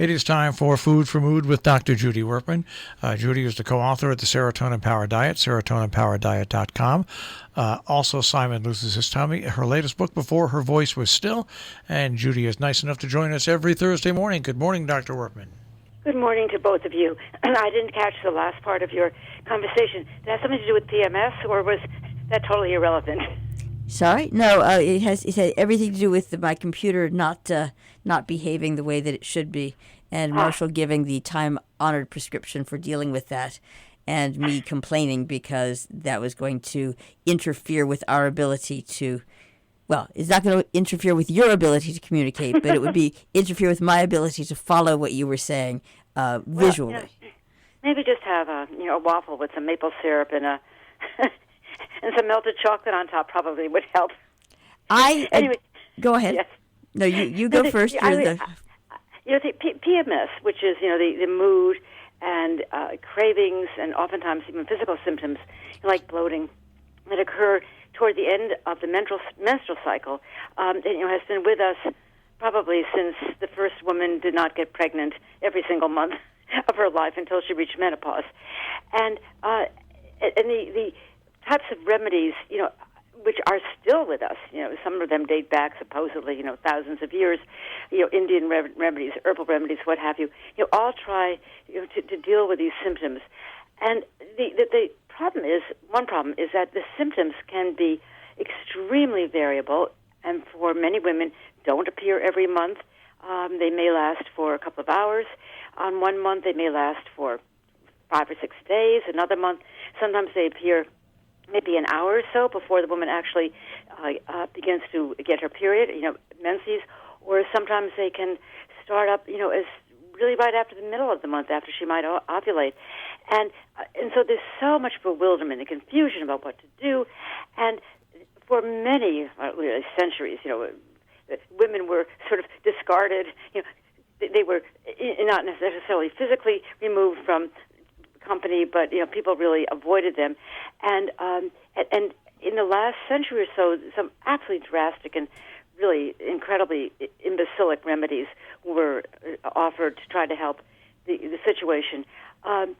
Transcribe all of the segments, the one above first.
It is time for Food for Mood with Dr. Judy Wurtman. Judy is the co-author of the Serotonin Power Diet, serotoninpowerdiet.com. Also, Simon Loses His Tummy, her latest book, Before Her Voice Was Still. And Judy is nice enough to join us every Thursday morning. Good morning, Dr. Wurtman. Good morning to both of you. I didn't catch the last part of your conversation. Did it have something to do with PMS, or was that totally irrelevant? Sorry? No, it had everything to do with my computer not behaving the way that it should be, and Marshall giving the time-honored prescription for dealing with that, and me complaining because that was going to interfere with our ability to, well, it's not going to interfere with your ability to communicate, but it would interfere with my ability to follow what you were saying visually. Well, maybe just have a waffle with some maple syrup and and some melted chocolate on top probably would help. Anyway, go ahead. Yes. No, you go first. The PMS, which is the mood and cravings and oftentimes even physical symptoms like bloating that occur toward the end of the menstrual cycle, has been with us probably since the first woman did not get pregnant every single month of her life until she reached menopause, and the types of remedies, which are still with us. Some of them date back supposedly, thousands of years. Indian remedies, herbal remedies, what have you. All try to deal with these symptoms. And the problem is that the symptoms can be extremely variable, and for many women don't appear every month. They may last for a couple of hours. On 1 month, they may last for 5 or 6 days. Another month, sometimes they appear maybe an hour or so before the woman actually begins to get her period, menses, or sometimes they can start up, as really right after the middle of the month, after she might ovulate. And so there's so much bewilderment and confusion about what to do. And for many centuries, women were sort of discarded. They were not necessarily physically removed from company, but people really avoided them. And in the last century or so, some absolutely drastic and really incredibly imbecilic remedies were offered to try to help the situation. And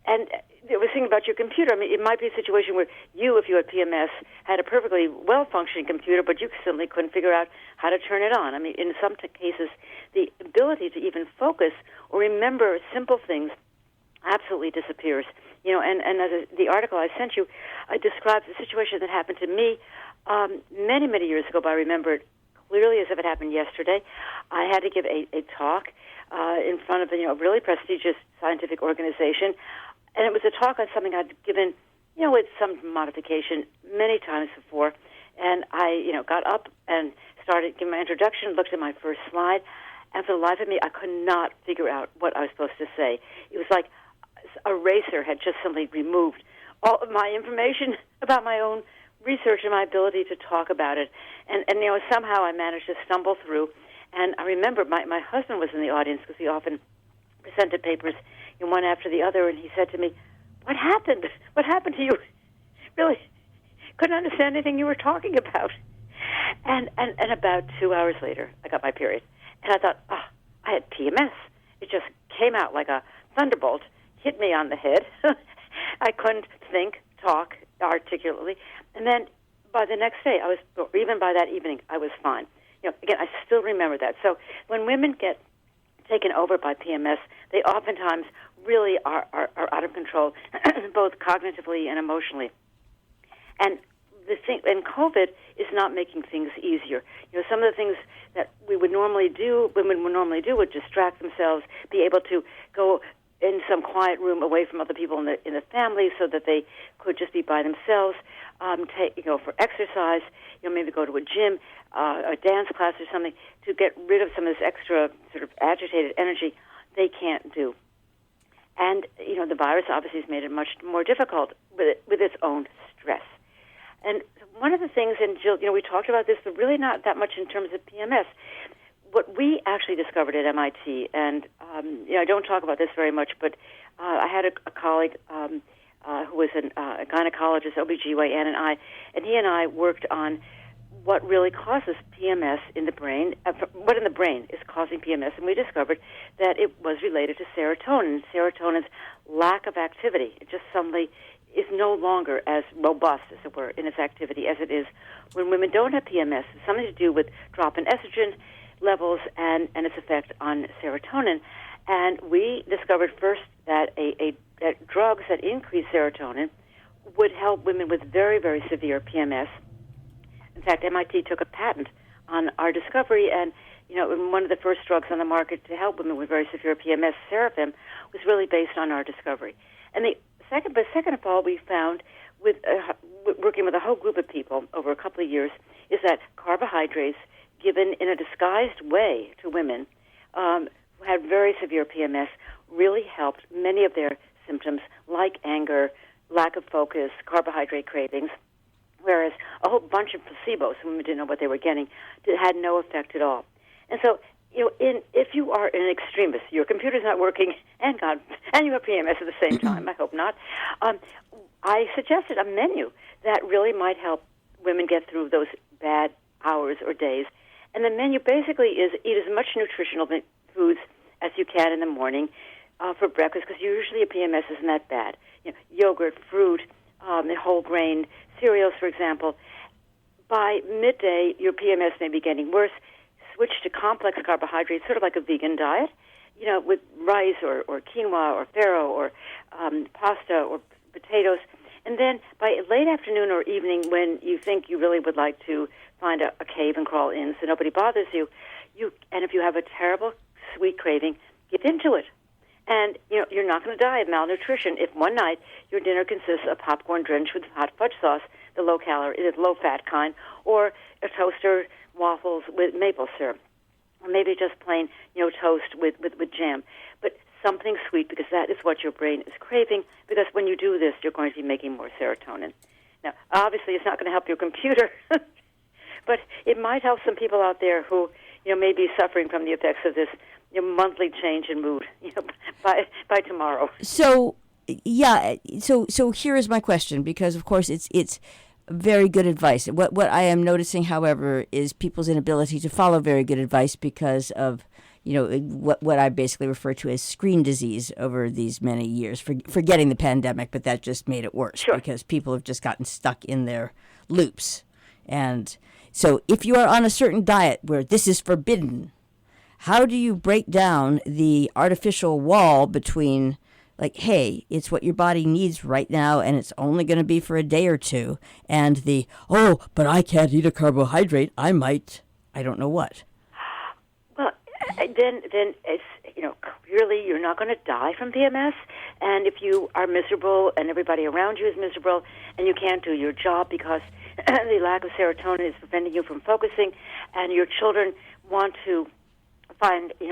I was thinking about your computer. I mean, it might be a situation where you, if you had PMS, had a perfectly well-functioning computer, but you simply couldn't figure out how to turn it on. I mean, in some cases, the ability to even focus or remember simple things absolutely disappears. And as the article I sent you describes a situation that happened to me many, many years ago, but I remember it clearly as if it happened yesterday. I had to give a talk in front of a really prestigious scientific organization, and it was a talk on something I'd given, with some modification many times before. And I, got up and started giving my introduction, looked at my first slide, and for the life of me, I could not figure out what I was supposed to say. It was like a eraser had just simply removed all of my information about my own research and my ability to talk about it. And somehow I managed to stumble through. And I remember my husband was in the audience because he often presented papers one after the other, and he said to me, "What happened? What happened to you? Really couldn't understand anything you were talking about." And about 2 hours later, I got my period. And I thought, I had PMS. It just came out like a thunderbolt, hit me on the head. I couldn't think, talk articulately. And then by the next day, even by that evening, I was fine. Again, I still remember that. So when women get taken over by PMS, they oftentimes really are out of control, both cognitively and emotionally. And COVID is not making things easier. Some of the things that women would normally do would distract themselves, be able to go in some quiet room away from other people in the family so that they could just be by themselves, for exercise, maybe go to a gym, a dance class or something to get rid of some of this extra sort of agitated energy. They can't do. And, the virus obviously has made it much more difficult with its own stress. And one of the things, and Jill, we talked about this, but really not that much in terms of PMS. What we actually discovered at MIT, and I don't talk about this very much, but I had a colleague who was a gynecologist, OBGYN, and he and I worked on what really causes PMS in the brain, what in the brain is causing PMS, and we discovered that it was related to serotonin. Serotonin's lack of activity. It just suddenly is no longer as robust, as it were, in its activity as it is when women don't have PMS. It's something to do with drop in estrogen levels and its effect on serotonin. And we discovered first that that drugs that increase serotonin would help women with very, very severe PMS. In fact, MIT took a patent on our discovery, and one of the first drugs on the market to help women with very severe PMS, Serafim, was really based on our discovery. And second of all, we found with working with a whole group of people over a couple of years is that carbohydrates given in a disguised way to women who had very severe PMS really helped many of their symptoms, like anger, lack of focus, carbohydrate cravings, whereas a whole bunch of placebos, women didn't know what they were getting, had no effect at all. And so, if you are an extremist, your computer's not working, and you have PMS at the same time, I hope not, I suggested a menu that really might help women get through those bad hours or days. And the menu basically is eat as much nutritional foods as you can in the morning for breakfast, because usually a PMS isn't that bad. Yogurt, fruit, whole grain cereals, for example. By midday, your PMS may be getting worse. Switch to complex carbohydrates, sort of like a vegan diet, with rice or quinoa or farro or pasta or potatoes. And then by late afternoon or evening, when you think you really would like to find a cave and crawl in so nobody bothers you, and if you have a terrible sweet craving, get into it. And, you're not going to die of malnutrition if one night your dinner consists of popcorn drenched with hot fudge sauce, the low-calorie, the low-fat kind, or a toaster waffles with maple syrup, or maybe just plain, toast with jam. But something sweet, because that is what your brain is craving, because when you do this, you're going to be making more serotonin. Now, obviously, it's not going to help your computer, but it might help some people out there who, may be suffering from the effects of this monthly change in mood, by tomorrow. So, yeah. So here is my question, because of course it's very good advice. What I am noticing, however, is people's inability to follow very good advice because of what I basically refer to as screen disease over these many years. Forgetting the pandemic, but that just made it worse. Sure. Because people have just gotten stuck in their loops. And so, if you are on a certain diet where this is forbidden, how do you break down the artificial wall between, like, hey, it's what your body needs right now and it's only going to be for a day or two, and the, oh, but I can't eat a carbohydrate, I don't know what. Well, then it's, clearly you're not going to die from PMS, and if you are miserable and everybody around you is miserable and you can't do your job because the lack of serotonin is preventing you from focusing, and your children want to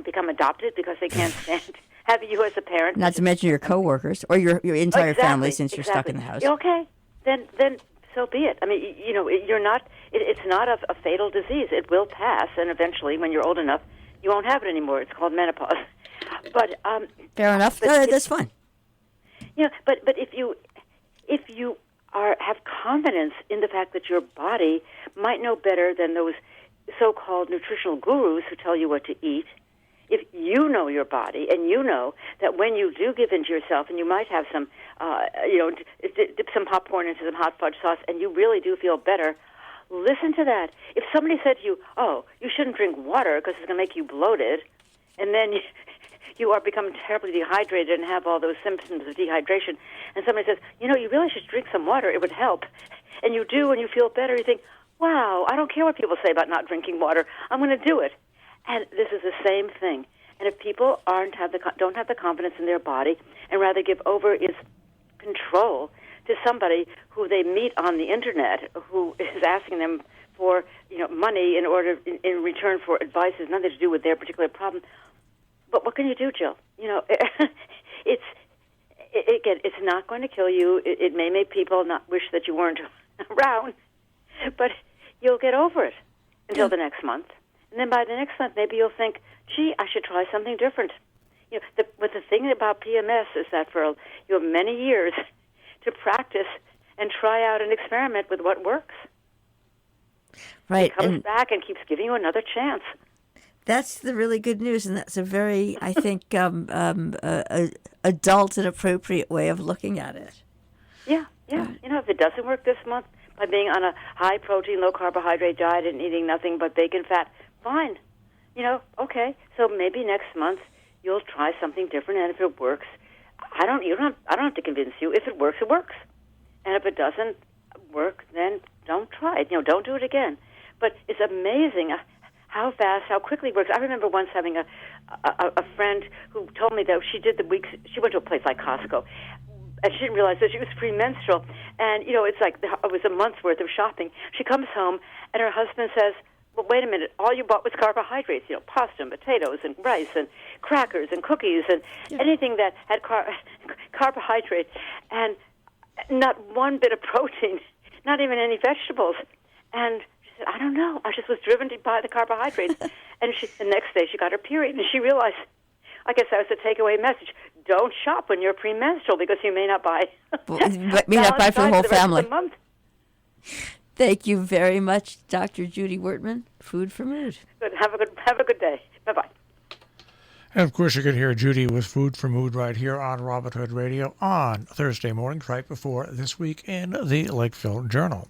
become adopted because they can't stand having you as a parent. Not to mention your coworkers or your entire family, since you're stuck in the house. Okay, then so be it. I mean, you're not. It's not a fatal disease. It will pass, and eventually, when you're old enough, you won't have it anymore. It's called menopause. But fair enough. That's fine. But if you have confidence in the fact that your body might know better than those so-called nutritional gurus who tell you what to eat, if you know your body and you know that when you do give in to yourself and you might have some, dip some popcorn into some hot fudge sauce and you really do feel better, listen to that. If somebody said to you, oh, you shouldn't drink water because it's going to make you bloated, and then you are becoming terribly dehydrated and have all those symptoms of dehydration, and somebody says, you really should drink some water, it would help, and you do and you feel better, you think, wow, I don't care what people say about not drinking water. I'm going to do it. And this is the same thing. And if people don't have the confidence in their body and rather give over its control to somebody who they meet on the internet, who is asking them for money in return for advice, has nothing to do with their particular problem. But what can you do, Jill? It's not going to kill you. It may make people not wish that you weren't around, but you'll get over it until the next month. And then by the next month, maybe you'll think, gee, I should try something different. But the thing about PMS is that for you have many years to practice and try out and experiment with what works. Right. He comes And back and keeps giving you another chance. that's the really good news, and that's a very, I think, adult and appropriate way of looking at it. Yeah. If it doesn't work this month by being on a high-protein, low-carbohydrate diet and eating nothing but bacon fat, fine. Okay. So maybe next month you'll try something different, and if it works, I don't have to convince you. If it works, it works. And if it doesn't work, then don't try it. Don't do it again. But it's amazing how fast, how quickly it works. I remember once having a friend who told me that she did the weeks. She went to a place like Costco, and she didn't realize that she was premenstrual. And it's like it was a month's worth of shopping. She comes home, and her husband says, "Well, wait a minute. All you bought was carbohydrates. Pasta and potatoes and rice and crackers and cookies and anything that had carbohydrates, and not one bit of protein, not even any vegetables." And she said, "I don't know. I just was driven to buy the carbohydrates." And the next day she got her period, and she realized, I guess that was the takeaway message: don't shop when you're premenstrual, because you may not buy. May not buy for the whole family. Month. Thank you very much, Dr. Judy Wurtman. Food for Mood. Good. Have a good day. Bye-bye. And of course, you can hear Judy with Food for Mood right here on Robert Hood Radio on Thursday mornings, right before This Week in the Lakeville Journal.